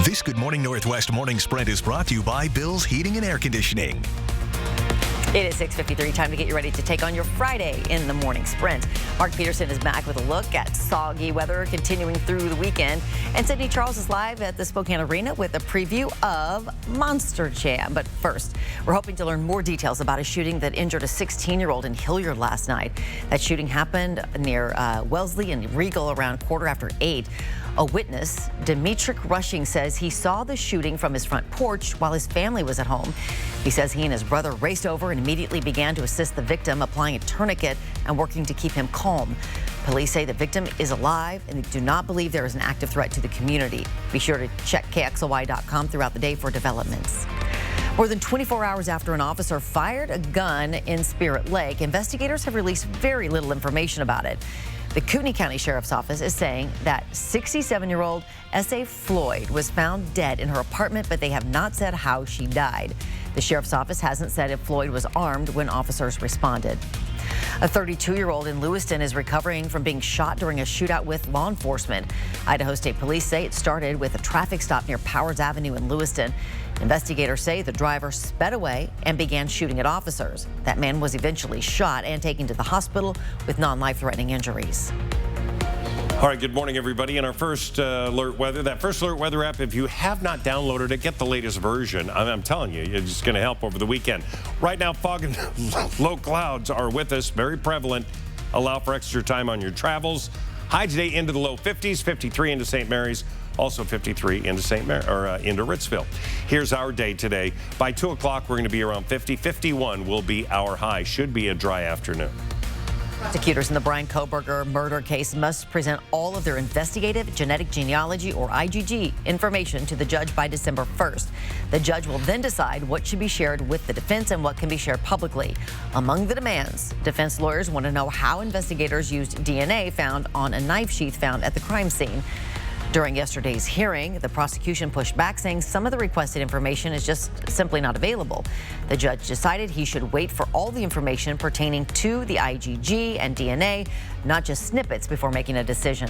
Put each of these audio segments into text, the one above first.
This Good Morning Northwest morning spread is brought to you by Bill's Heating and Air Conditioning. It is 6:53, time to get you ready to take on your Friday in the morning sprint. Mark Peterson is back with a look at soggy weather continuing through the weekend. And Sydney Charles is live at the Spokane Arena with a preview of Monster Jam. But first, we're hoping to learn more details about a shooting that injured a 16-year-old in Hilliard last night. That shooting happened near Wellesley and Regal around 8:15. A witness, Demetric Rushing, says he saw the shooting from his front porch while his family was at home. He says he and his brother raced over and immediately began to assist the victim, applying a tourniquet and working to keep him calm. Police say the victim is alive and they do not believe there is an active threat to the community. Be sure to check KXLY.com throughout the day for developments. More than 24 hours after an officer fired a gun in Spirit Lake, investigators have released very little information about it. The Kootenai County Sheriff's Office is saying that 67-year-old S.A. Floyd was found dead in her apartment, but they have not said how she died. The Sheriff's Office hasn't said if Floyd was armed when officers responded. A 32-year-old in Lewiston is recovering from being shot during a shootout with law enforcement. Idaho State Police say it started with a traffic stop near Powers Avenue in Lewiston. Investigators say the driver sped away and began shooting at officers. That man was eventually shot and taken to the hospital with non-life-threatening injuries. All right, good morning, everybody. In our first alert weather, app, if you have not downloaded it, get the latest version. I'm telling you, it's going to help over the weekend. Right now, fog and low clouds are with us, very prevalent. Allow for extra time on your travels. High today into the low 50s, 53 into St. Mary's, also 53 into into Ritzville. Here's our day today. By 2 o'clock, we're going to be around 50. 51 will be our high. Should be a dry afternoon. Prosecutors in the Brian Kohberger murder case must present all of their investigative genetic genealogy, or IgG, information to the judge by December 1st. The judge will then decide what should be shared with the defense and what can be shared publicly. Among the demands, defense lawyers want to know how investigators used DNA found on a knife sheath found at the crime scene. During yesterday's hearing, the prosecution pushed back, saying some of the requested information is just simply not available. The judge decided he should wait for all the information pertaining to the IgG and DNA, not just snippets, before making a decision.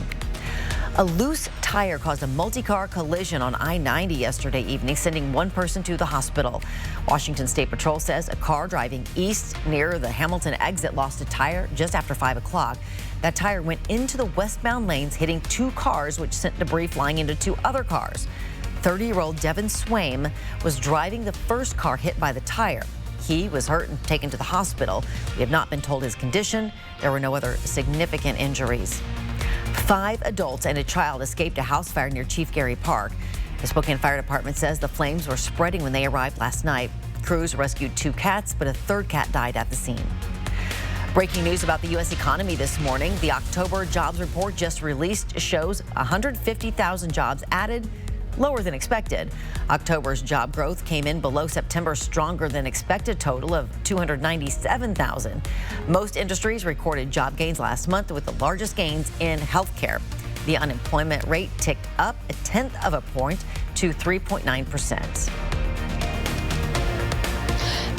A loose tire caused a multi-car collision on I-90 yesterday evening, sending one person to the hospital. Washington State Patrol says a car driving east near the Hamilton exit lost a tire just after 5 o'clock. That tire went into the westbound lanes, hitting two cars, which sent debris flying into two other cars. 30-year-old Devin Swaim was driving the first car hit by the tire. He was hurt and taken to the hospital. We have not been told his condition. There were no other significant injuries. 5 adults and a child escaped a house fire near Chief Gary Park. The Spokane Fire Department says the flames were spreading when they arrived last night. Crews rescued 2 cats, but a third cat died at the scene. Breaking news about the U.S. economy this morning. The October jobs report just released shows 150,000 jobs added, lower than expected. October's job growth came in below September's stronger than expected total of 297,000. Most industries recorded job gains last month, with the largest gains in healthcare. The unemployment rate ticked up 1/10 of a point to 3.9%.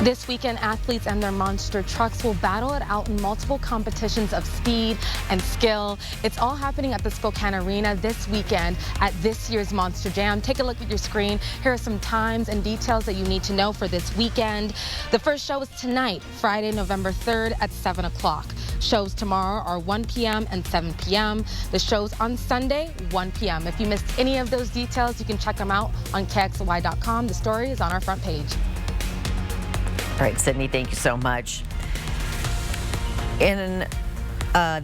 This weekend, athletes and their monster trucks will battle it out in multiple competitions of speed and skill. It's all happening at the Spokane Arena this weekend at this year's Monster Jam. Take a look at your screen. Here are some times and details that you need to know for this weekend. The first show is tonight, Friday, November 3rd at 7 o'clock. Shows tomorrow are 1 p.m. and 7 p.m. The shows on Sunday, 1 p.m. If you missed any of those details, you can check them out on KXLY.com. The story is on our front page. All right, Sydney, thank you so much.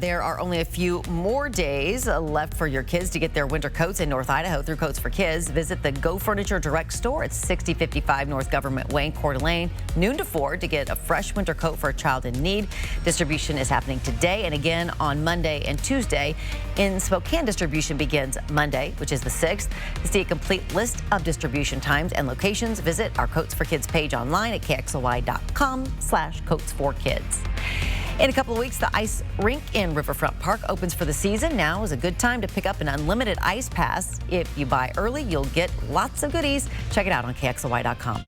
There are only a few more days left for your kids to get their winter coats in North Idaho through Coats for Kids. Visit the Go Furniture Direct store at 6055 North Government Way in Coeur d'Alene, noon to 4, to get a fresh winter coat for a child in need. Distribution is happening today and again on Monday and Tuesday. In Spokane, distribution begins Monday, which is the 6th. To see a complete list of distribution times and locations, visit our Coats for Kids page online at KXLY.com/Coats4Kids. In a couple of weeks, the ice rink in Riverfront Park opens for the season. Now is a good time to pick up an unlimited ice pass. If you buy early, you'll get lots of goodies. Check it out on KXLY.com.